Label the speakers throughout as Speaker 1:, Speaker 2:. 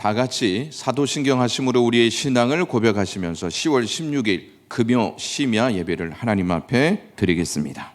Speaker 1: 다 같이 사도신경 하심으로 우리의 신앙을 고백하시면서 10월 16일 금요 심야 예배를 하나님 앞에 드리겠습니다.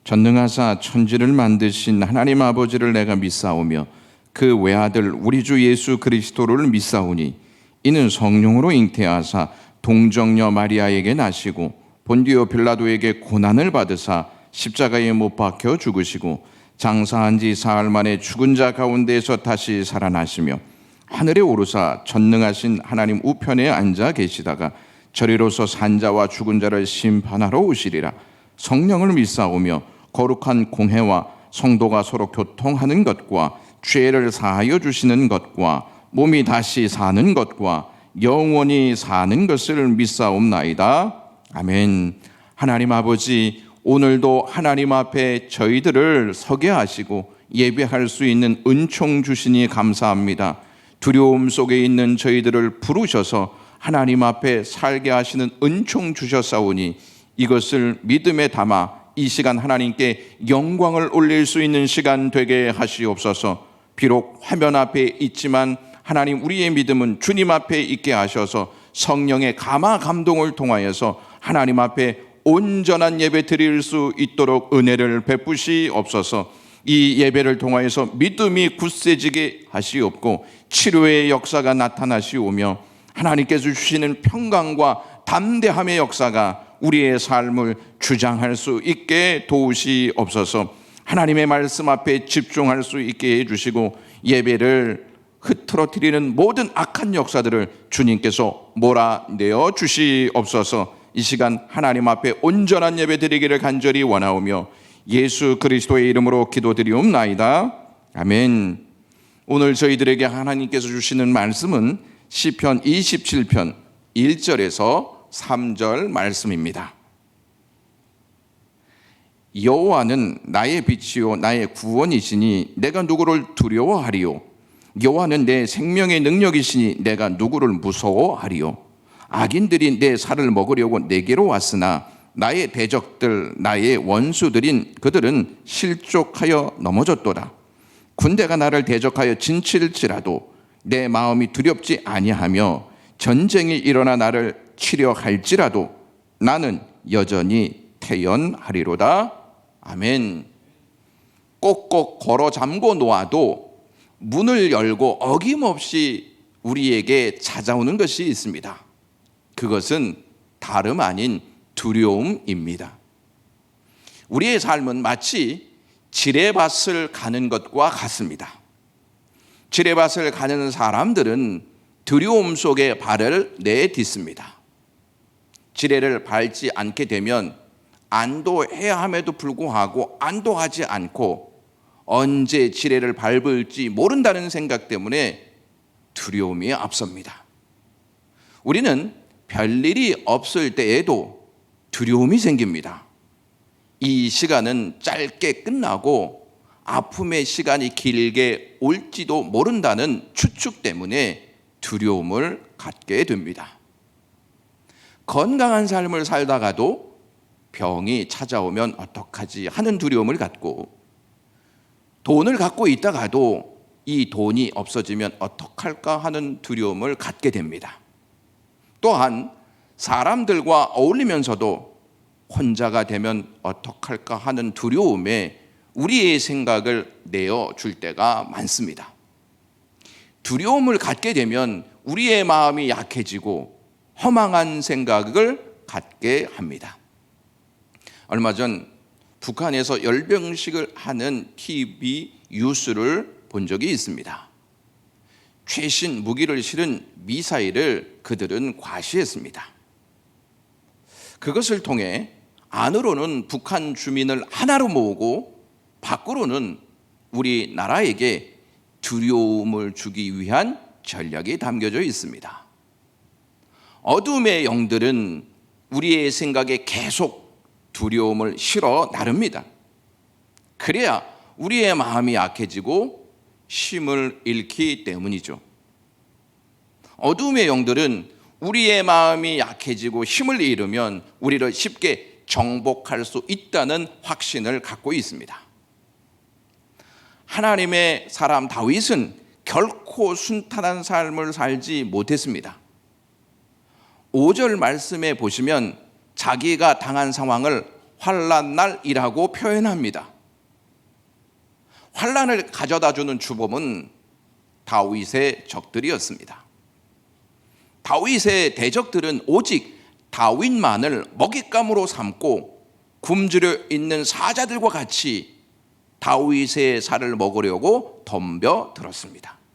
Speaker 1: 전능하사 천지를 만드신 하나님 아버지를 내가 믿사오며 그 외아들 우리 주 예수 그리스도를 믿사오니 이는 성령으로 잉태하사 동정녀 마리아에게 나시고 본디오 빌라도에게 고난을 받으사 십자가에 못 박혀 죽으시고 장사한 지 사흘 만에 죽은 자 가운데서 다시 살아나시며 하늘에 오르사 전능하신 하나님 우편에 앉아 계시다가 저리로서 산자와 죽은 자를 심판하러 오시리라. 성령을 믿사오며 거룩한 공회와 성도가 서로 교통하는 것과 죄를 사하여 주시는 것과 몸이 다시 사는 것과 영원히 사는 것을 믿사옵나이다. 아멘. 하나님 아버지, 오늘도 하나님 앞에 저희들을 서게 하시고 예배할 수 있는 은총 주시니 감사합니다. 두려움 속에 있는 저희들을 부르셔서 하나님 앞에 살게 하시는 은총 주셨사오니 이것을 믿음에 담아 이 시간 하나님께 영광을 올릴 수 있는 시간 되게 하시옵소서. 비록 화면 앞에 있지만 하나님, 우리의 믿음은 주님 앞에 있게 하셔서 성령의 감화 감동을 통하여서 하나님 앞에 온전한 예배 드릴 수 있도록 은혜를 베푸시옵소서. 이 예배를 통하여서 믿음이 굳세지게 하시옵고 치료의 역사가 나타나시오며 하나님께서 주시는 평강과 담대함의 역사가 우리의 삶을 주장할 수 있게 도우시옵소서. 하나님의 말씀 앞에 집중할 수 있게 해주시고 예배를 흐트러뜨리는 모든 악한 역사들을 주님께서 몰아내어 주시옵소서. 이 시간 하나님 앞에 온전한 예배 드리기를 간절히 원하오며 예수 그리스도의 이름으로 기도드리옵나이다. 아멘. 오늘 저희들에게 하나님께서 주시는 말씀은 시편 27편 1절에서 3절 말씀입니다. 여호와는 나의 빛이요 나의 구원이시니 내가 누구를 두려워하리요. 여호와는 내 생명의 능력이시니 내가 누구를 무서워하리요. 악인들이 내 살을 먹으려고 내게로 왔으나 나의 대적들 나의 원수들인 그들은 실족하여 넘어졌도다. 군대가 나를 대적하여 진칠지라도 내 마음이 두렵지 아니하며 전쟁이 일어나 나를 치려 할지라도 나는 여전히 태연하리로다. 아멘. 꼭꼭 걸어 잠궈 놓아도 문을 열고 어김없이 우리에게 찾아오는 것이 있습니다. 그것은 다름 아닌 두려움입니다. 우리의 삶은 마치 지뢰밭을 가는 것과 같습니다. 지뢰밭을 가는 사람들은 두려움 속에 발을 내딛습니다. 지뢰를 밟지 않게 되면 안도해야 함에도 불구하고 안도하지 않고 언제 지뢰를 밟을지 모른다는 생각 때문에 두려움이 앞섭니다. 우리는 별일이 없을 때에도 두려움이 생깁니다. 이 시간은 짧게 끝나고 아픔의 시간이 길게 올지도 모른다는 추측 때문에 두려움을 갖게 됩니다. 건강한 삶을 살다가도 병이 찾아오면 어떡하지 하는 두려움을 갖고, 돈을 갖고 있다가도 이 돈이 없어지면 어떡할까 하는 두려움을 갖게 됩니다. 또한 사람들과 어울리면서도 혼자가 되면 어떡할까 하는 두려움에 우리의 생각을 내어줄 때가 많습니다. 두려움을 갖게 되면 우리의 마음이 약해지고 허망한 생각을 갖게 합니다. 얼마 전 북한에서 열병식을 하는 TV 뉴스를 본 적이 있습니다. 최신 무기를 실은 미사일을 그들은 과시했습니다. 그것을 통해 안으로는 북한 주민을 하나로 모으고 밖으로는 우리나라에게 두려움을 주기 위한 전략이 담겨져 있습니다. 어둠의 영들은 우리의 생각에 계속 두려움을 실어 나릅니다. 그래야 우리의 마음이 약해지고 힘을 잃기 때문이죠. 어둠의 영들은 우리의 마음이 약해지고 힘을 잃으면 우리를 쉽게 정복할 수 있다는 확신을 갖고 있습니다. 하나님의 사람 다윗은 결코 순탄한 삶을 살지 못했습니다. 5절 말씀에 보시면 자기가 당한 상황을 환난날이라고 표현합니다. 환난을 가져다주는 주범은 다윗의 적들이었습니다. 다윗의 대적들은 오직 다윗만을 먹잇감으로 삼고 굶주려 있는 사자들과 같이 다윗의 살을 먹으려고 덤벼들었습니다.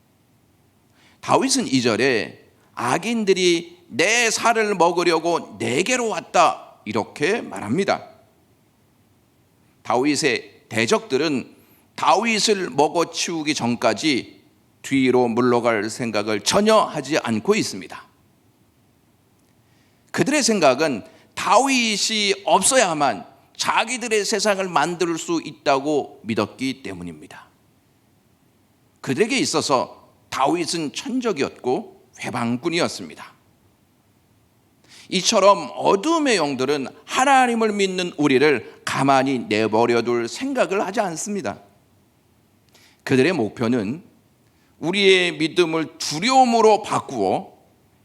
Speaker 1: 다윗은 2절에 악인들이 내 살을 먹으려고 내게로 왔다 이렇게 말합니다. 다윗의 대적들은 다윗을 먹어치우기 전까지 뒤로 물러갈 생각을 전혀 하지 않고 있습니다. 그들의 생각은 다윗이 없어야만 자기들의 세상을 만들 수 있다고 믿었기 때문입니다. 그들에게 있어서 다윗은 천적이었고 회방꾼이었습니다. 이처럼 어둠의 영들은 하나님을 믿는 우리를 가만히 내버려둘 생각을 하지 않습니다. 그들의 목표는 우리의 믿음을 두려움으로 바꾸어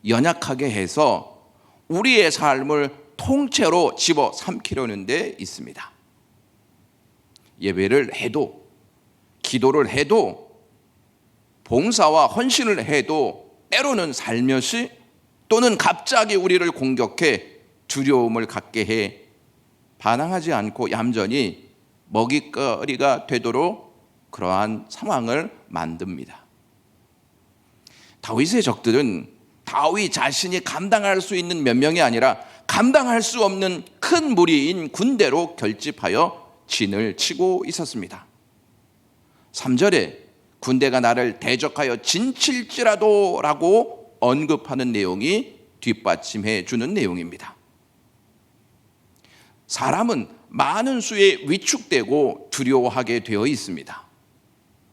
Speaker 1: 연약하게 해서 우리의 삶을 통째로 집어삼키려는 데 있습니다. 예배를 해도, 기도를 해도, 봉사와 헌신을 해도 때로는 살며시 또는 갑자기 우리를 공격해 두려움을 갖게 해 반항하지 않고 얌전히 먹잇거리가 되도록 그러한 상황을 만듭니다. 다윗의 적들은 다윗 자신이 감당할 수 있는 몇 명이 아니라 감당할 수 없는 큰 무리인 군대로 결집하여 진을 치고 있었습니다. 3절에 군대가 나를 대적하여 진칠지라도 라고 언급하는 내용이 뒷받침해 주는 내용입니다. 사람은 많은 수에 위축되고 두려워하게 되어 있습니다.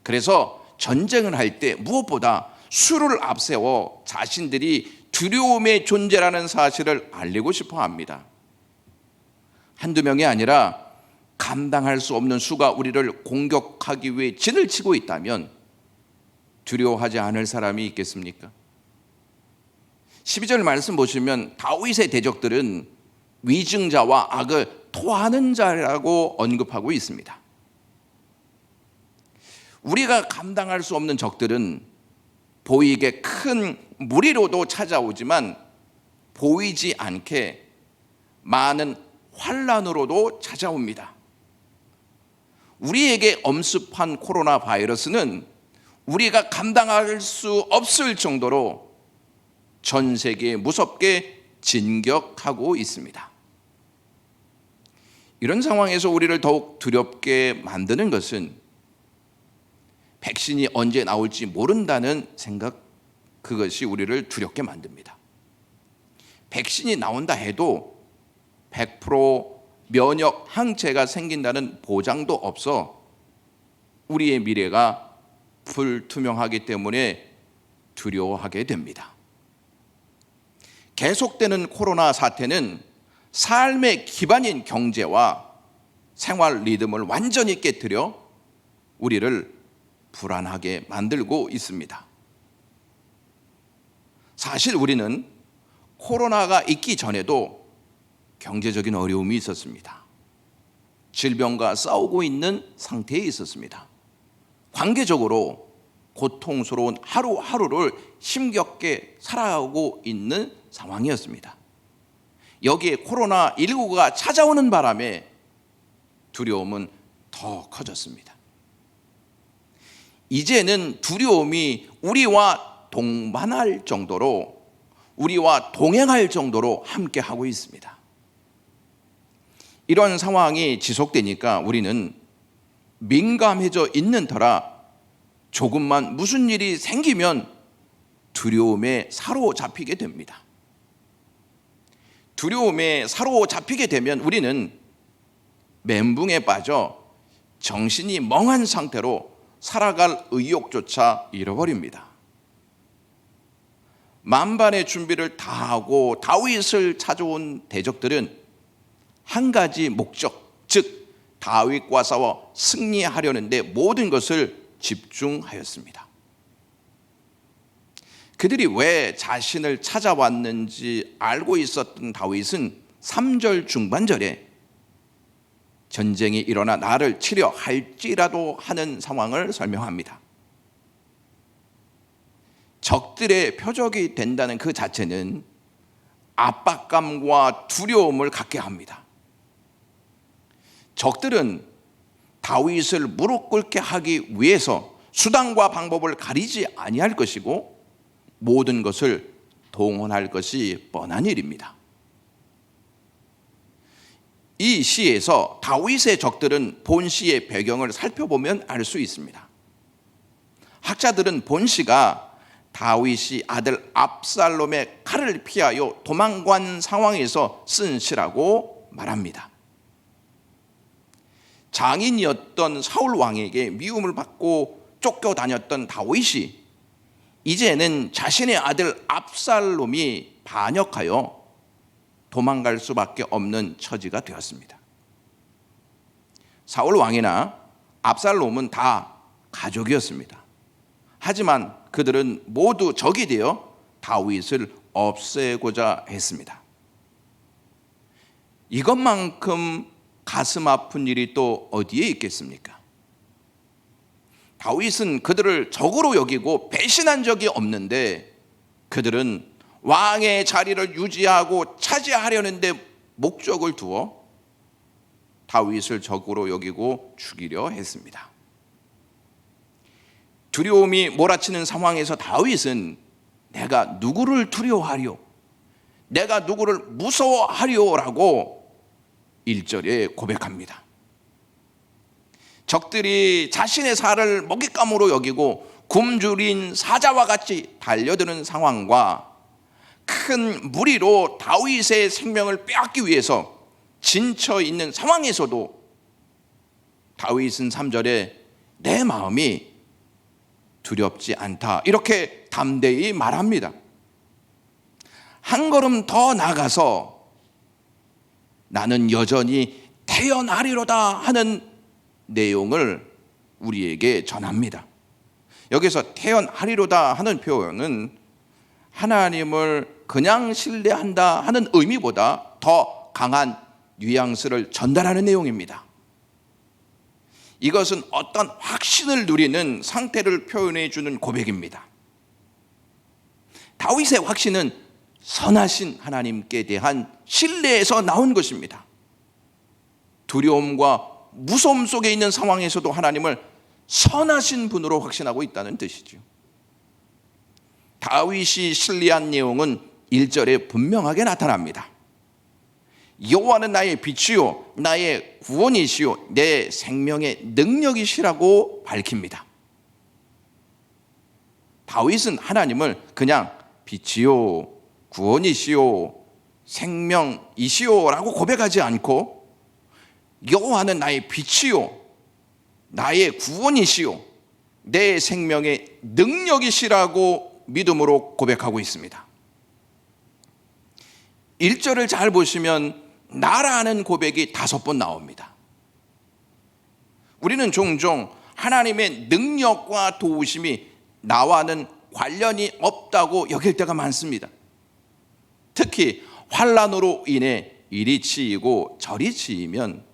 Speaker 1: 그래서 전쟁을 할 때 무엇보다 수를 앞세워 자신들이 두려움의 존재라는 사실을 알리고 싶어 합니다. 한두 명이 아니라 감당할 수 없는 수가 우리를 공격하기 위해 진을 치고 있다면 두려워하지 않을 사람이 있겠습니까? 12절 말씀 보시면 다윗의 대적들은 위증자와 악을 토하는 자라고 언급하고 있습니다. 우리가 감당할 수 없는 적들은 보이게 큰 무리로도 찾아오지만 보이지 않게 많은 환난으로도 찾아옵니다. 우리에게 엄습한 코로나 바이러스는 우리가 감당할 수 없을 정도로 전 세계에 무섭게 진격하고 있습니다. 이런 상황에서 우리를 더욱 두렵게 만드는 것은 백신이 언제 나올지 모른다는 생각, 그것이 우리를 두렵게 만듭니다. 백신이 나온다 해도 100% 면역 항체가 생긴다는 보장도 없어 우리의 미래가 불투명하기 때문에 두려워하게 됩니다. 계속되는 코로나 사태는 삶의 기반인 경제와 생활 리듬을 완전히 깨뜨려 우리를 불안하게 만들고 있습니다. 사실 우리는 코로나가 있기 전에도 경제적인 어려움이 있었습니다. 질병과 싸우고 있는 상태에 있었습니다. 관계적으로 고통스러운 하루하루를 힘겹게 살아가고 있는 상황이었습니다. 여기에 코로나19가 찾아오는 바람에 두려움은 더 커졌습니다. 이제는 두려움이 우리와 동반할 정도로, 우리와 동행할 정도로 함께하고 있습니다. 이런 상황이 지속되니까 우리는 민감해져 있는 터라 조금만 무슨 일이 생기면 두려움에 사로잡히게 됩니다. 두려움에 사로잡히게 되면 우리는 멘붕에 빠져 정신이 멍한 상태로 살아갈 의욕조차 잃어버립니다. 만반의 준비를 다 하고 다윗을 찾아온 대적들은 한 가지 목적, 즉 다윗과 싸워 승리하려는데 모든 것을 집중하였습니다. 그들이 왜 자신을 찾아왔는지 알고 있었던 다윗은 3절 중반절에 전쟁이 일어나 나를 치려 할지라도 하는 상황을 설명합니다. 적들의 표적이 된다는 그 자체는 압박감과 두려움을 갖게 합니다. 적들은 다윗을 무릎 꿇게 하기 위해서 수단과 방법을 가리지 아니할 것이고 모든 것을 동원할 것이 뻔한 일입니다. 이 시에서 다윗의 적들은 본 시의 배경을 살펴보면 알 수 있습니다. 학자들은 본 시가 다윗이 아들 압살롬의 칼을 피하여 도망간 상황에서 쓴 시라고 말합니다. 장인이었던 사울 왕에게 미움을 받고 쫓겨다녔던 다윗이 이제는 자신의 아들 압살롬이 반역하여 도망갈 수밖에 없는 처지가 되었습니다. 사울 왕이나 압살롬은 다 가족이었습니다. 하지만 그들은 모두 적이 되어 다윗을 없애고자 했습니다. 이것만큼 가슴 아픈 일이 또 어디에 있겠습니까? 다윗은 그들을 적으로 여기고 배신한 적이 없는데 그들은 왕의 자리를 유지하고 차지하려는데 목적을 두어 다윗을 적으로 여기고 죽이려 했습니다. 두려움이 몰아치는 상황에서 다윗은 내가 누구를 두려워하리요? 내가 누구를 무서워하리요라고 1절에 고백합니다. 적들이 자신의 살을 먹잇감으로 여기고 굶주린 사자와 같이 달려드는 상황과 큰 무리로 다윗의 생명을 빼앗기 위해서 진쳐 있는 상황에서도 다윗은 3절에 내 마음이 두렵지 않다 이렇게 담대히 말합니다. 한 걸음 더 나가서 나는 여전히 태어나리로다 하는 내용을 우리에게 전합니다. 여기서 태어나리로다 하는 표현은 하나님을 그냥 신뢰한다 하는 의미보다 더 강한 뉘앙스를 전달하는 내용입니다. 이것은 어떤 확신을 누리는 상태를 표현해 주는 고백입니다. 다윗의 확신은 선하신 하나님께 대한 신뢰에서 나온 것입니다. 두려움과 무서움 속에 있는 상황에서도 하나님을 선하신 분으로 확신하고 있다는 뜻이죠. 다윗이 신뢰한 내용은 1절에 분명하게 나타납니다. 여호와는 나의 빛이요 나의 구원이시요 내 생명의 능력이시라고 밝힙니다. 다윗은 하나님을 그냥 빛이요 구원이시요 생명이시요라고 고백하지 않고 여호와는 나의 빛이요 나의 구원이시요 내 생명의 능력이시라고 믿음으로 고백하고 있습니다. 1절을 잘 보시면 나라는 고백이 5번 나옵니다. 우리는 종종 하나님의 능력과 도우심이 나와는 관련이 없다고 여길 때가 많습니다. 특히 환난으로 인해 이리 치이고 저리 치이면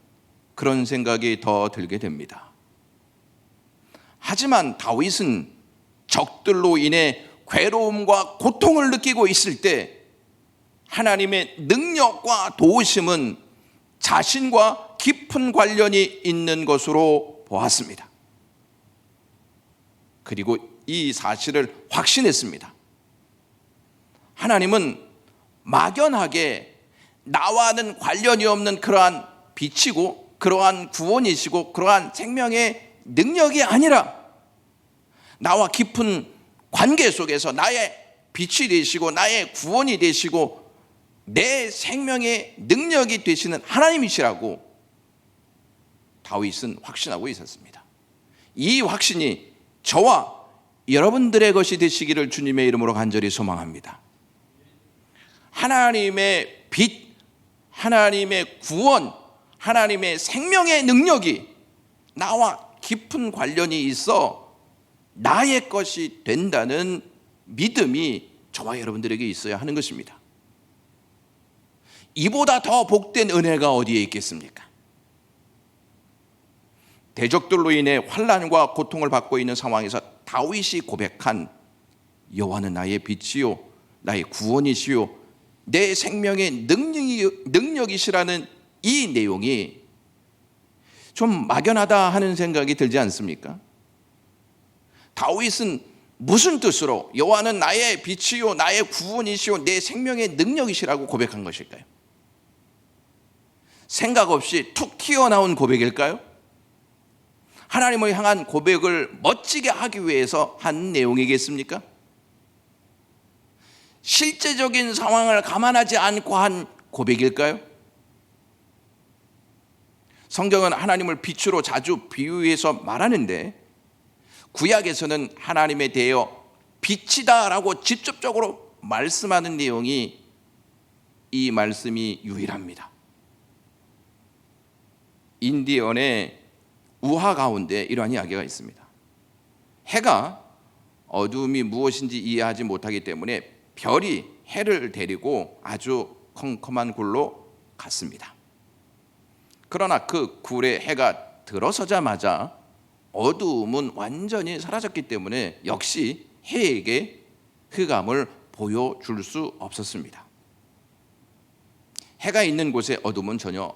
Speaker 1: 그런 생각이 더 들게 됩니다. 하지만 다윗은 적들로 인해 괴로움과 고통을 느끼고 있을 때 하나님의 능력과 도우심은 자신과 깊은 관련이 있는 것으로 보았습니다. 그리고 이 사실을 확신했습니다. 하나님은 막연하게 나와는 관련이 없는 그러한 빛이고 그러한 구원이시고 그러한 생명의 능력이 아니라 나와 깊은 관계 속에서 나의 빛이 되시고 나의 구원이 되시고 내 생명의 능력이 되시는 하나님이시라고 다윗은 확신하고 있었습니다. 이 확신이 저와 여러분들의 것이 되시기를 주님의 이름으로 간절히 소망합니다. 하나님의 빛, 하나님의 구원, 하나님의 생명의 능력이 나와 깊은 관련이 있어 나의 것이 된다는 믿음이 저와 여러분들에게 있어야 하는 것입니다. 이보다 더 복된 은혜가 어디에 있겠습니까? 대적들로 인해 환난과 고통을 받고 있는 상황에서 다윗이 고백한 여호와는 나의 빛이요 나의 구원이시요 내 생명의 능력이시라는 이 내용이 좀 막연하다 하는 생각이 들지 않습니까? 다윗은 무슨 뜻으로 여호와는 나의 빛이요 나의 구원이시요 내 생명의 능력이시라고 고백한 것일까요? 생각 없이 툭 튀어나온 고백일까요? 하나님을 향한 고백을 멋지게 하기 위해서 한 내용이겠습니까? 실제적인 상황을 감안하지 않고 한 고백일까요? 성경은 하나님을 빛으로 자주 비유해서 말하는데 구약에서는 하나님에 대하여 빛이다라고 직접적으로 말씀하는 내용이 이 말씀이 유일합니다. 인디언의 우화 가운데 이러한 이야기가 있습니다. 해가 어둠이 무엇인지 이해하지 못하기 때문에 별이 해를 데리고 아주 컴컴한 굴로 갔습니다. 그러나 그 굴에 해가 들어서자마자 어두움은 완전히 사라졌기 때문에 역시 해에게 흑암을 보여줄 수 없었습니다. 해가 있는 곳에 어둠은 전혀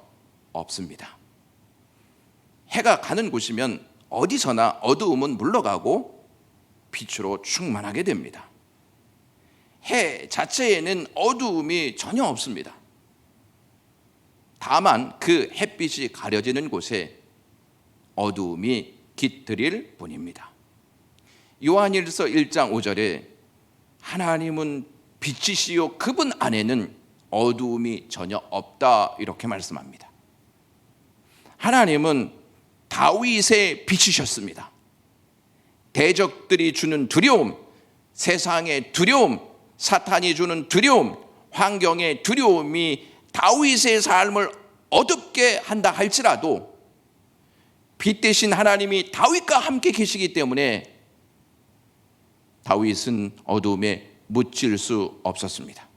Speaker 1: 없습니다. 해가 가는 곳이면 어디서나 어두움은 물러가고 빛으로 충만하게 됩니다. 해 자체에는 어두움이 전혀 없습니다. 다만 그 햇빛이 가려지는 곳에 어두움이 깃들일 뿐입니다. 요한일서 1장 5절에 하나님은 빛이시요 그분 안에는 어두움이 전혀 없다 이렇게 말씀합니다. 하나님은 다윗의 빛이셨습니다. 대적들이 주는 두려움, 세상의 두려움, 사탄이 주는 두려움, 환경의 두려움이 다윗의 삶을 어둡게 한다 할지라도 빛 대신 하나님이 다윗과 함께 계시기 때문에 다윗은 어두움에 묻힐 수 없었습니다.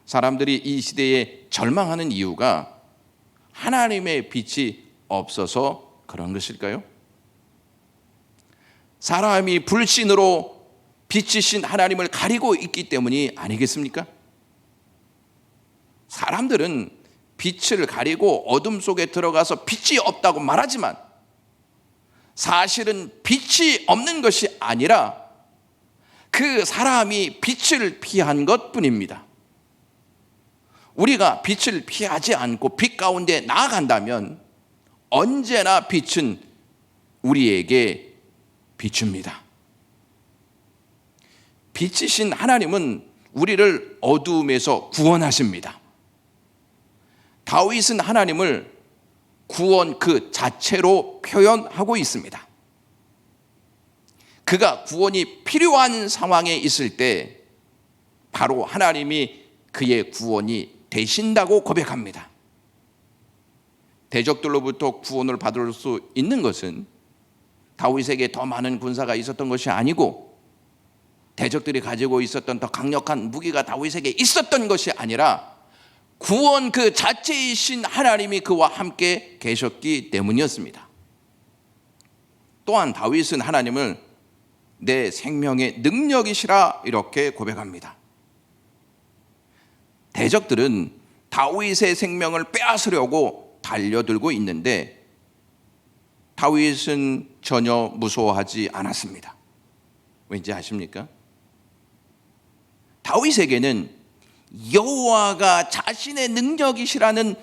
Speaker 1: 사람들이 이 시대에 절망하는 이유가 하나님의 빛이 없어서 그런 것일까요? 사람이 불신으로 빛이신 하나님을 가리고 있기 때문이 아니겠습니까? 사람들은 빛을 가리고 어둠 속에 들어가서 빛이 없다고 말하지만 사실은 빛이 없는 것이 아니라 그 사람이 빛을 피한 것뿐입니다. 우리가 빛을 피하지 않고 빛 가운데 나아간다면 언제나 빛은 우리에게 비춥니다. 빛이신 하나님은 우리를 어두움에서 구원하십니다. 다윗은 하나님을 구원 그 자체로 표현하고 있습니다. 그가 구원이 필요한 상황에 있을 때 바로 하나님이 그의 구원이 되신다고 고백합니다. 대적들로부터 구원을 받을 수 있는 것은 다윗에게 더 많은 군사가 있었던 것이 아니고 대적들이 가지고 있었던 더 강력한 무기가 다윗에게 있었던 것이 아니라 구원 그 자체이신 하나님이 그와 함께 계셨기 때문이었습니다. 또한 다윗은 하나님을 내 생명의 능력이시라 이렇게 고백합니다. 대적들은 다윗의 생명을 빼앗으려고 달려들고 있는데 다윗은 전혀 무서워하지 않았습니다. 왠지 아십니까? 다윗에게는 여호와가 자신의 능력이시라는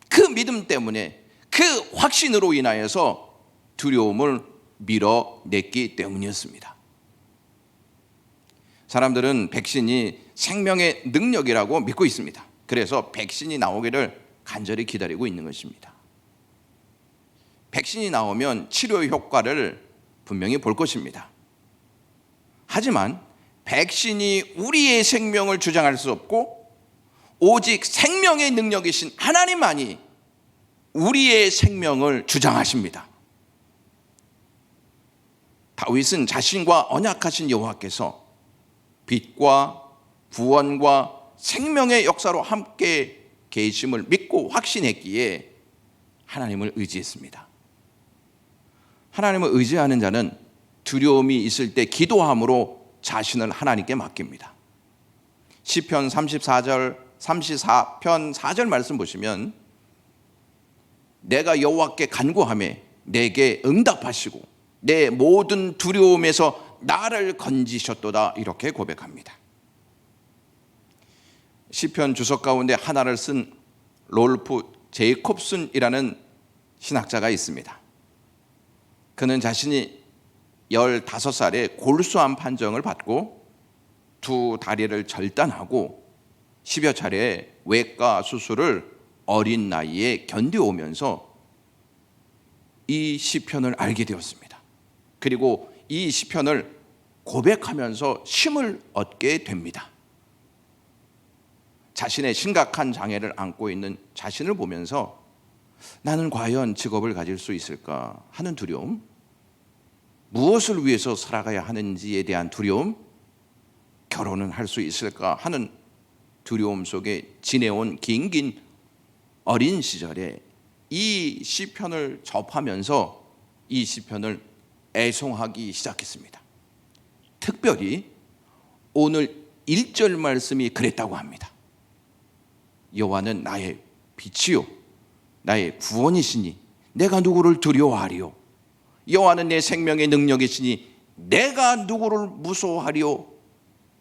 Speaker 1: 그 믿음 때문에 그 확신으로 인하여서 두려움을 밀어냈기 때문이었습니다. 사람들은 백신이 생명의 능력이라고 믿고 있습니다. 그래서 백신이 나오기를 간절히 기다리고 있는 것입니다. 백신이 나오면 치료 효과를 분명히 볼 것입니다. 하지만 백신이 우리의 생명을 주장할 수 없고 오직 생명의 능력이신 하나님만이 우리의 생명을 주장하십니다. 다윗은 자신과 언약하신 여호와께서 빛과 구원과 생명의 역사로 함께 계심을 믿고 확신했기에 하나님을 의지했습니다. 하나님을 의지하는 자는 두려움이 있을 때 기도함으로 자신을 하나님께 맡깁니다. 시편 34편 4절 말씀 보시면 내가 여호와께 간구하매 내게 응답하시고 내 모든 두려움에서 나를 건지셨도다, 이렇게 고백합니다. 시편 주석 가운데 하나를 쓴 롤프 제이콥슨이라는 신학자가 있습니다. 그는 자신이 15살에 골수암 판정을 받고 두 다리를 절단하고 10여 차례 외과 수술을 어린 나이에 견뎌오면서 이 시편을 알게 되었습니다. 그리고 이 시편을 고백하면서 힘을 얻게 됩니다. 자신의 심각한 장애를 안고 있는 자신을 보면서 나는 과연 직업을 가질 수 있을까 하는 두려움, 무엇을 위해서 살아가야 하는지에 대한 두려움, 결혼은 할 수 있을까 하는 두려움 속에 지내온 긴 어린 시절에 이 시편을 접하면서 이 시편을 애송하기 시작했습니다. 특별히 오늘 1절 말씀이 그랬다고 합니다. 여호와는 나의 빛이요 나의 구원이시니 내가 누구를 두려워하리요. 여호와는 내 생명의 능력이시니 내가 누구를 무서워하리요.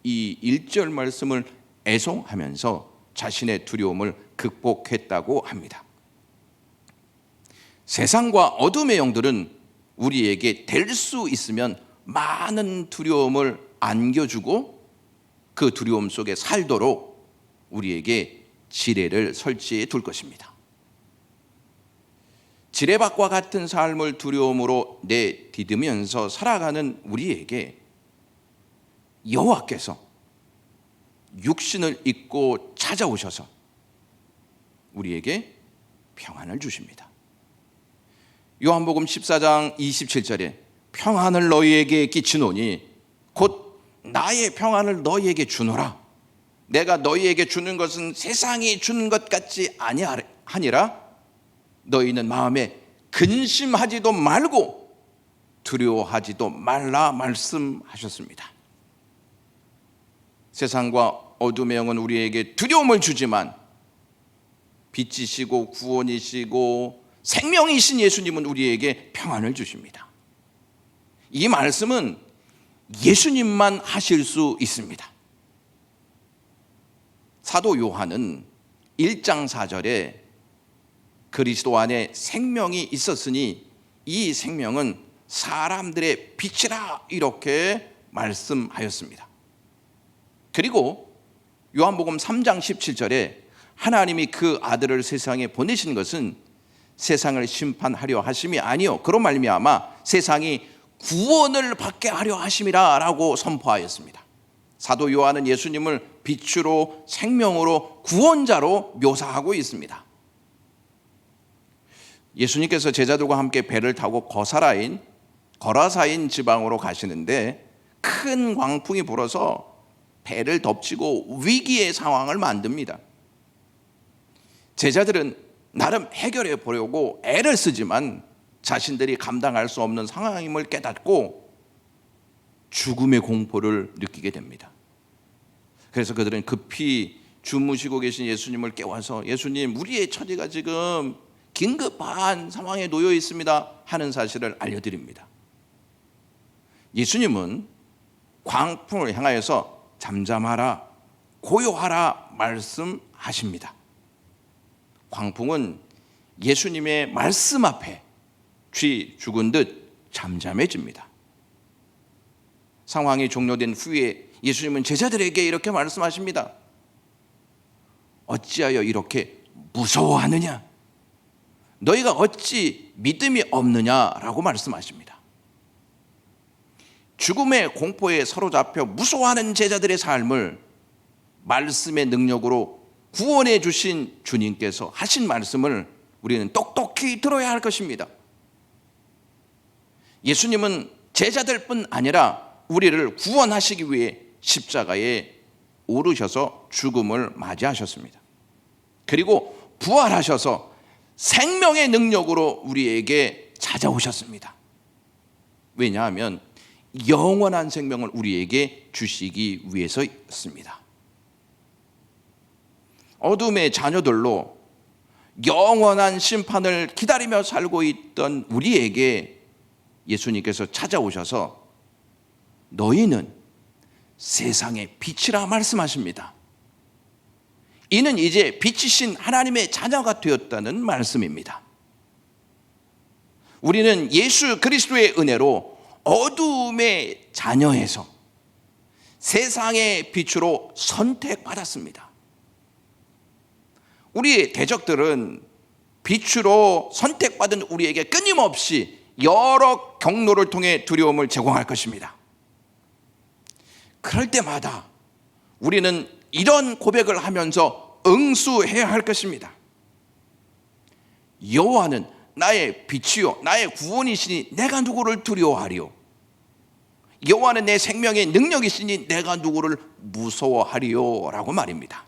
Speaker 1: 이 1절 말씀을 애송하면서 자신의 두려움을 극복했다고 합니다. 세상과 어둠의 영들은 우리에게 될 수 있으면 많은 두려움을 안겨주고 그 두려움 속에 살도록 우리에게 지뢰를 설치해 둘 것입니다. 지뢰밭과 같은 삶을 두려움으로 내디디면서 살아가는 우리에게 여호와께서 육신을 입고 찾아오셔서 우리에게 평안을 주십니다. 요한복음 14장 27절에 평안을 너희에게 끼치노니 곧 나의 평안을 너희에게 주노라. 내가 너희에게 주는 것은 세상이 주는 것 같지 아니하니라. 너희는 마음에 근심하지도 말고 두려워하지도 말라 말씀하셨습니다. 세상과 어둠의 영은 우리에게 두려움을 주지만 빛이시고 구원이시고 생명이신 예수님은 우리에게 평안을 주십니다. 이 말씀은 예수님만 하실 수 있습니다. 사도 요한은 1장 4절에 그리스도 안에 생명이 있었으니 이 생명은 사람들의 빛이라, 이렇게 말씀하였습니다. 그리고 요한복음 3장 17절에 하나님이 그 아들을 세상에 보내신 것은 세상을 심판하려 하심이 아니요 그로 말미암아 세상이 구원을 받게 하려 하심이라 라고 선포하였습니다. 사도 요한은 예수님을 빛으로 생명으로 구원자로 묘사하고 있습니다. 예수님께서 제자들과 함께 배를 타고 거라사인 지방으로 가시는데 큰 광풍이 불어서 배를 덮치고 위기의 상황을 만듭니다. 제자들은 나름 해결해 보려고 애를 쓰지만 자신들이 감당할 수 없는 상황임을 깨닫고 죽음의 공포를 느끼게 됩니다. 그래서 그들은 급히 주무시고 계신 예수님을 깨워서 예수님, 우리의 처지가 지금 긴급한 상황에 놓여 있습니다 하는 사실을 알려드립니다. 예수님은 광풍을 향하여서 잠잠하라, 고요하라 말씀하십니다. 광풍은 예수님의 말씀 앞에 쥐 죽은 듯 잠잠해집니다. 상황이 종료된 후에 예수님은 제자들에게 이렇게 말씀하십니다. 어찌하여 이렇게 무서워하느냐? 너희가 어찌 믿음이 없느냐라고 말씀하십니다. 죽음의 공포에 사로잡혀 무서워하는 제자들의 삶을 말씀의 능력으로 구원해 주신 주님께서 하신 말씀을 우리는 똑똑히 들어야 할 것입니다. 예수님은 제자들뿐 아니라 우리를 구원하시기 위해 십자가에 오르셔서 죽음을 맞이하셨습니다. 그리고 부활하셔서 생명의 능력으로 우리에게 찾아오셨습니다. 왜냐하면 영원한 생명을 우리에게 주시기 위해서였습니다. 어둠의 자녀들로 영원한 심판을 기다리며 살고 있던 우리에게 예수님께서 찾아오셔서 너희는 세상의 빛이라 말씀하십니다. 이는 이제 빛이신 하나님의 자녀가 되었다는 말씀입니다. 우리는 예수 그리스도의 은혜로 어두움의 자녀에서 세상의 빛으로 선택받았습니다. 우리 대적들은 빛으로 선택받은 우리에게 끊임없이 여러 경로를 통해 두려움을 제공할 것입니다. 그럴 때마다 우리는 이런 고백을 하면서 응수해야 할 것입니다. 여호와는 나의 빛이요 나의 구원이시니 내가 누구를 두려워하리요. 여호와는 내 생명의 능력이시니 내가 누구를 무서워하리요 라고 말입니다.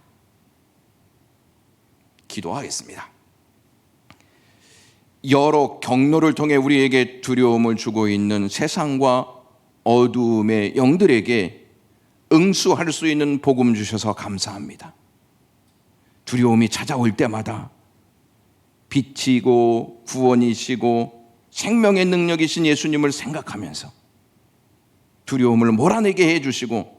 Speaker 1: 기도하겠습니다. 여러 경로를 통해 우리에게 두려움을 주고 있는 세상과 어두움의 영들에게 응수할 수 있는 복음 주셔서 감사합니다. 두려움이 찾아올 때마다 빛이고 구원이시고 생명의 능력이신 예수님을 생각하면서 두려움을 몰아내게 해주시고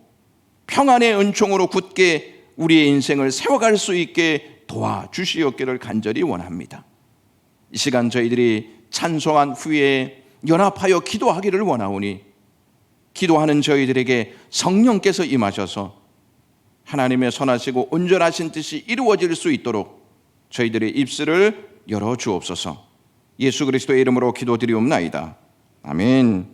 Speaker 1: 평안의 은총으로 굳게 우리의 인생을 세워갈 수 있게 도와주시옵기를 간절히 원합니다. 이 시간 저희들이 찬송한 후에 연합하여 기도하기를 원하오니 기도하는 저희들에게 성령께서 임하셔서 하나님의 선하시고 온전하신 뜻이 이루어질 수 있도록 저희들의 입술을 열어 주옵소서. 예수 그리스도의 이름으로 기도드리옵나이다. 아멘.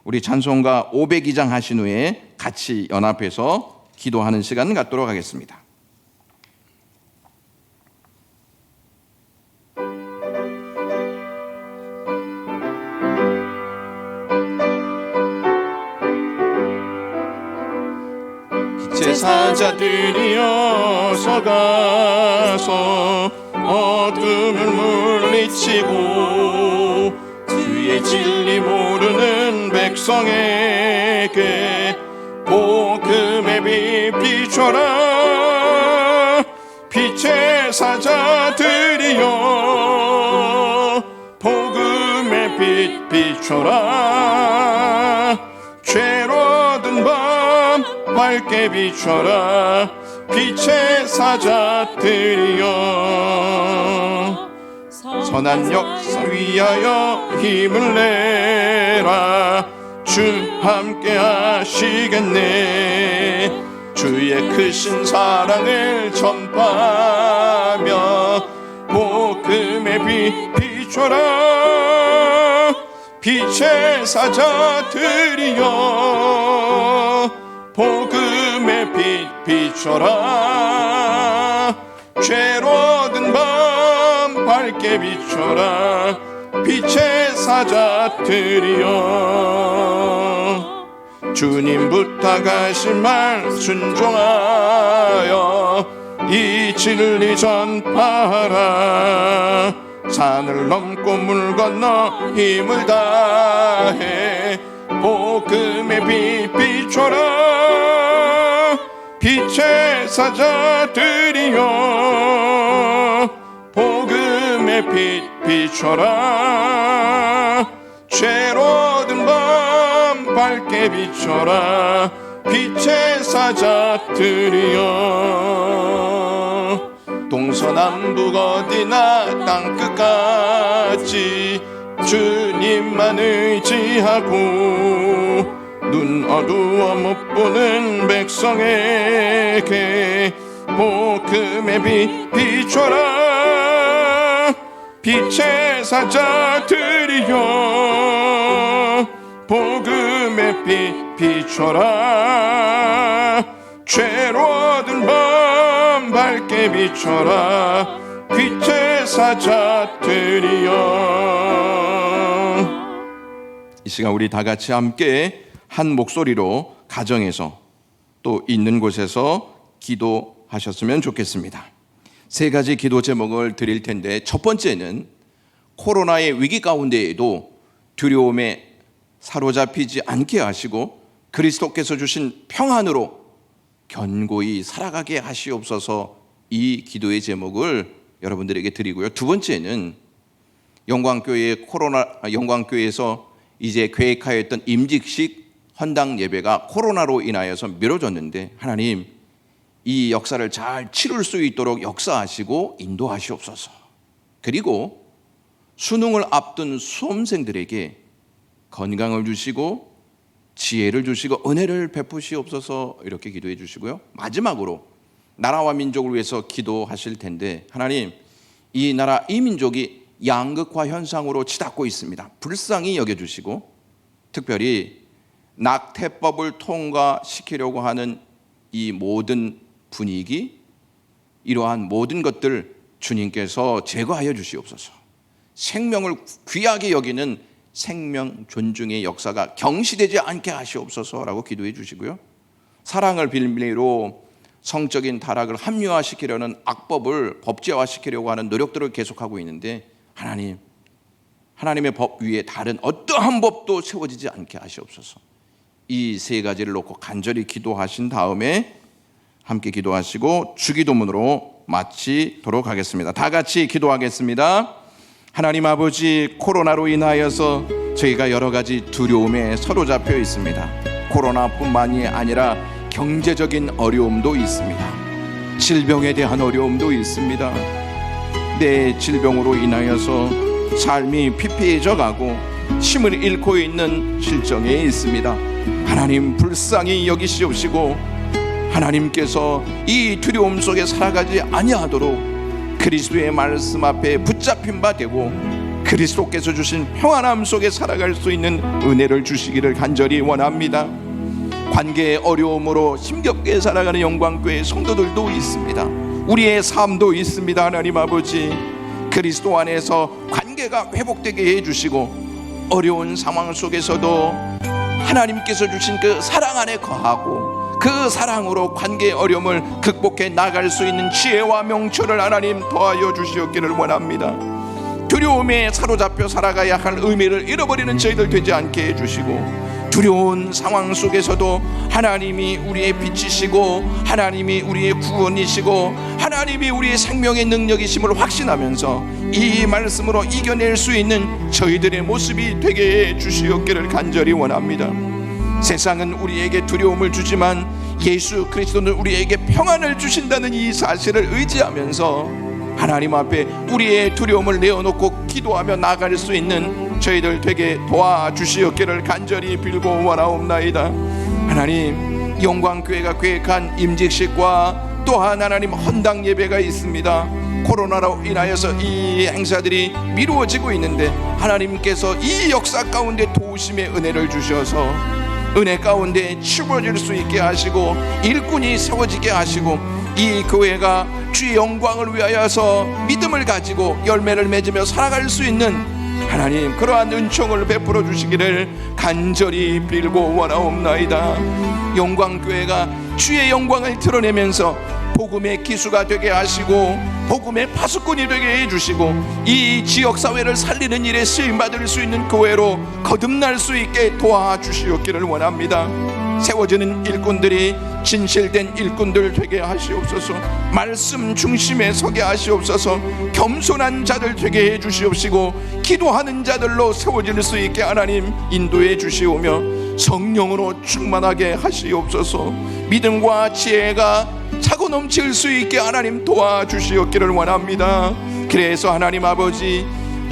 Speaker 1: 우리 찬송가 502장 하신 후에 같이 연합해서 기도하는 시간 갖도록 하겠습니다.
Speaker 2: 제사자들이어서 가서 어둠을 물리치고 주의 진리 모르는 백성에게 복음의 빛 비춰라. 빛의 사자들이여 복음의 빛 비춰라. 죄로든 밤 밝게 비춰라. 빛의 사자들이여 선한 역사 위하여 힘을 내라. 주 함께 하시겠네. 주의 크신 사랑을 전파하며 복음의 빛 비춰라. 빛의 사자들이여 복음의 빛 비춰라. 죄로든 밤 밝게 비춰라. 빛의 사자들이여 주님 부탁하신 말 순종하여 이 진리 전파하라. 산을 넘고 물 건너 힘을 다해 복음의 빛 비춰라. 빛의 사자들이여 복음의 빛 비춰라. 죄로든 밤 밝게 비춰라. 빛의 사자들이여 동서남북 어디나 땅끝까지 주님만 의지하고 눈 어두워 못 보는 백성에게 복음의 빛 비춰라. 빛의 사자들이여 복음의 빛 비춰라. 죄로든 밤 밝게 비춰라. 빛의 사자들이여
Speaker 1: 이 시간 우리 다 같이 함께 한 목소리로 가정에서 또 있는 곳에서 기도하셨으면 좋겠습니다. 세 가지 기도 제목을 드릴 텐데, 첫 번째는 코로나의 위기 가운데에도 두려움에 사로잡히지 않게 하시고 그리스도께서 주신 평안으로 견고히 살아가게 하시옵소서, 이 기도의 제목을 여러분들에게 드리고요. 두 번째는 영광교회에서 이제 계획하였던 임직식 헌당 예배가 코로나로 인하여서 미뤄졌는데, 하나님 이 역사를 잘 치룰 수 있도록 역사하시고 인도하시옵소서. 그리고 수능을 앞둔 수험생들에게 건강을 주시고 지혜를 주시고 은혜를 베푸시옵소서, 이렇게 기도해 주시고요. 마지막으로 나라와 민족을 위해서 기도하실 텐데, 하나님 이 나라 이 민족이 양극화 현상으로 치닫고 있습니다. 불쌍히 여겨주시고 특별히 낙태법을 통과시키려고 하는 이 모든 분위기, 이러한 모든 것들 주님께서 제거하여 주시옵소서. 생명을 귀하게 여기는 생명 존중의 역사가 경시되지 않게 하시옵소서라고 기도해 주시고요. 사랑을 빌미로 성적인 타락을 합리화시키려는 악법을 법제화시키려고 하는 노력들을 계속하고 있는데, 하나님의 법 위에 다른 어떠한 법도 세워지지 않게 하시옵소서. 이 세 가지를 놓고 간절히 기도하신 다음에 함께 기도하시고 주기도문으로 마치도록 하겠습니다. 다 같이 기도하겠습니다. 하나님 아버지, 코로나로 인하여서 저희가 여러 가지 두려움에 사로잡혀 있습니다. 코로나뿐만이 아니라 경제적인 어려움도 있습니다. 질병에 대한 어려움도 있습니다. 내 질병으로 인하여서 삶이 피폐해져 가고 힘을 잃고 있는 실정에 있습니다. 하나님 불쌍히 여기시옵시고 하나님께서 이 두려움 속에 살아가지 아니하도록 그리스도의 말씀 앞에 붙잡힌 바 되고 그리스도께서 주신 평안함 속에 살아갈 수 있는 은혜를 주시기를 간절히 원합니다. 관계의 어려움으로 힘겹게 살아가는 영광교회 성도들도 있습니다. 우리의 삶도 있습니다. 하나님 아버지, 그리스도 안에서 관계가 회복되게 해주시고 어려운 상황 속에서도 하나님께서 주신 그 사랑 안에 거하고 그 사랑으로 관계의 어려움을 극복해 나갈 수 있는 지혜와 명철을 하나님 더하여 주시옵기를 원합니다. 두려움에 사로잡혀 살아가야 할 의미를 잃어버리는 저희들 되지 않게 해주시고, 두려운 상황 속에서도 하나님이 우리의 빛이시고 하나님이 우리의 구원이시고 하나님이 우리의 생명의 능력이심을 확신하면서 이 말씀으로 이겨낼 수 있는 저희들의 모습이 되게 해주시옵기를 간절히 원합니다. 세상은 우리에게 두려움을 주지만 예수 그리스도는 우리에게 평안을 주신다는 이 사실을 의지하면서 하나님 앞에 우리의 두려움을 내어놓고 기도하며 나아갈 수 있는 저희들 되게 도와주시옵기를 간절히 빌고 원하옵나이다. 하나님, 영광교회가 계획한 임직식과 또한 하나님 헌당 예배가 있습니다. 코로나로 인하여서 이 행사들이 미루어지고 있는데 하나님께서 이 역사 가운데 도우심의 은혜를 주셔서 은혜 가운데 치워질 수 있게 하시고 일꾼이 세워지게 하시고 이 교회가 주의 영광을 위하여서 믿음을 가지고 열매를 맺으며 살아갈 수 있는 하나님 그러한 은총을 베풀어 주시기를 간절히 빌고 원하옵나이다. 영광교회가 주의 영광을 드러내면서 복음의 기수가 되게 하시고 복음의 파수꾼이 되게 해주시고 이 지역사회를 살리는 일에 쓰임받을 수 있는 교회로 거듭날 수 있게 도와주시옵기를 원합니다. 세워지는 일꾼들이 진실된 일꾼들 되게 하시옵소서. 말씀 중심에 서게 하시옵소서. 겸손한 자들 되게 해주시옵시고 기도하는 자들로 세워질 수 있게 하나님 인도해 주시오며 성령으로 충만하게 하시옵소서. 믿음과 지혜가 차고 넘칠 수 있게 하나님 도와주시옵기를 원합니다. 그래서 하나님 아버지,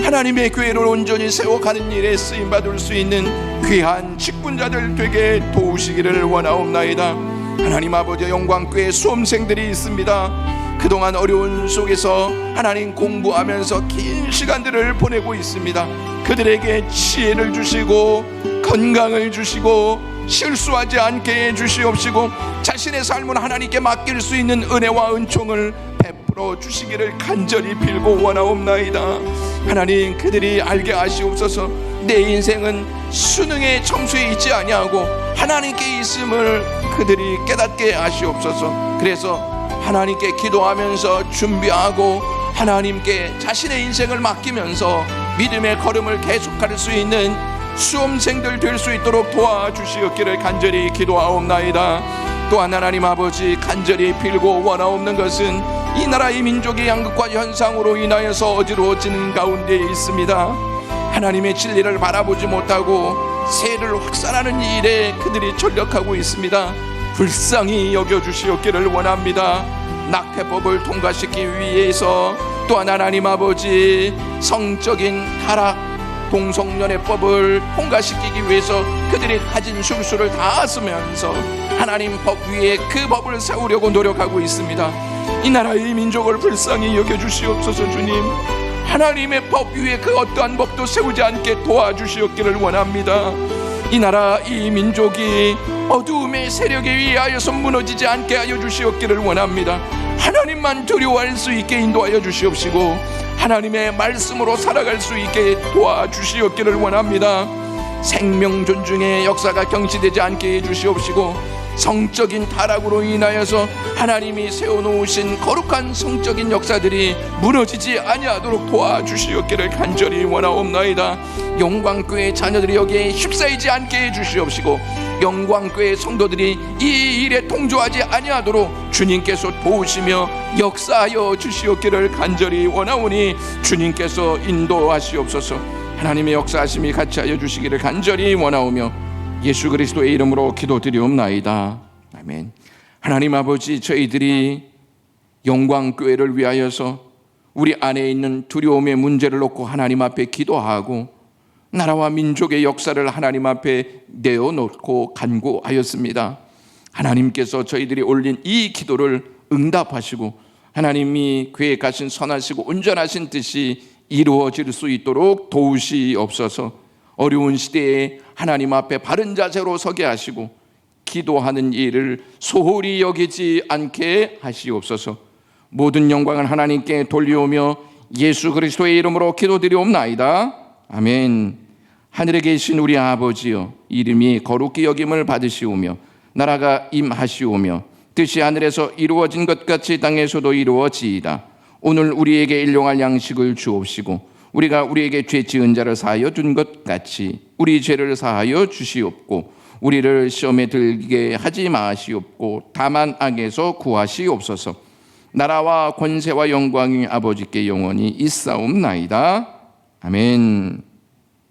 Speaker 1: 하나님의 교회를 온전히 세워가는 일에 쓰임받을 수 있는 귀한 직분자들 되게 도우시기를 원하옵나이다. 하나님 아버지, 영광교회 수험생들이 있습니다. 그동안 어려운 속에서 하나님 공부하면서 긴 시간들을 보내고 있습니다. 그들에게 지혜를 주시고 건강을 주시고 실수하지 않게 해주시옵시고 자신의 삶을 하나님께 맡길 수 있는 은혜와 은총을 베풀어 주시기를 간절히 빌고 원하옵나이다. 하나님, 그들이 알게 하시옵소서. 내 인생은 수능의 점수에 있지 아니하고 하나님께 있음을 그들이 깨닫게 하시옵소서. 그래서 하나님께 기도하면서 준비하고 하나님께 자신의 인생을 맡기면서 믿음의 걸음을 계속할 수 있는 수험생들 될 수 있도록 도와주시옵기를 간절히 기도하옵나이다. 또한 하나님 아버지, 간절히 빌고 원하옵는 것은 이 나라의 민족의 양극화 현상으로 인하여서 어지러워지는 가운데 있습니다. 하나님의 진리를 바라보지 못하고 세를 확산하는 일에 그들이 전력하고 있습니다. 불쌍히 여겨주시옵기를 원합니다. 낙태법을 통과시키기 위해서 또한 하나님 아버지, 성적인 타락 동성연애법을 통과시키기 위해서 그들이 가진 술수를 다 쓰면서 하나님 법 위에 그 법을 세우려고 노력하고 있습니다. 이 나라의 민족을 불쌍히 여겨주시옵소서. 주님, 하나님의 법 위에 그 어떠한 법도 세우지 않게 도와주시옵기를 원합니다. 이 나라, 이 민족이 어두움의 세력에 의하여서 무너지지 않게 하여 주시옵기를 원합니다. 하나님만 두려워할 수 있게 인도하여 주시옵시고 하나님의 말씀으로 살아갈 수 있게 도와주시옵기를 원합니다. 생명 존중의 역사가 경시되지 않게 해주시옵시고 성적인 타락으로 인하여서 하나님이 세워놓으신 거룩한 성적인 역사들이 무너지지 아니하도록 도와주시옵기를 간절히 원하옵나이다. 영광교회 자녀들이 여기에 휩싸이지 않게 해주시옵시고 영광교회 성도들이 이 일에 동조하지 아니하도록 주님께서 도우시며 역사하여 주시옵기를 간절히 원하오니 주님께서 인도하시옵소서. 하나님의 역사하심이 같이 하여 주시기를 간절히 원하오며 예수 그리스도의 이름으로 기도드리옵나이다. 아멘. 하나님 아버지, 저희들이 영광교회를 위하여서 우리 안에 있는 두려움의 문제를 놓고 하나님 앞에 기도하고 나라와 민족의 역사를 하나님 앞에 내어놓고 간구하였습니다. 하나님께서 저희들이 올린 이 기도를 응답하시고 하나님이 계획하신 선하시고 온전하신 뜻이 이루어질 수 있도록 도우시옵소서. 어려운 시대에 하나님 앞에 바른 자세로 서게 하시고 기도하는 일을 소홀히 여기지 않게 하시옵소서. 모든 영광을 하나님께 돌리오며 예수 그리스도의 이름으로 기도드리옵나이다. 아멘. 하늘에 계신 우리 아버지여, 이름이 거룩히 여김을 받으시오며 나라가 임하시오며 뜻이 하늘에서 이루어진 것 같이 땅에서도 이루어지이다. 오늘 우리에게 일용할 양식을 주옵시고 우리가 우리에게 죄 지은 자를 사하여 준 것 같이 우리 죄를 사하여 주시옵고 우리를 시험에 들게 하지 마시옵고 다만 악에서 구하시옵소서. 나라와 권세와 영광이 아버지께 영원히 있사옵나이다. 아멘.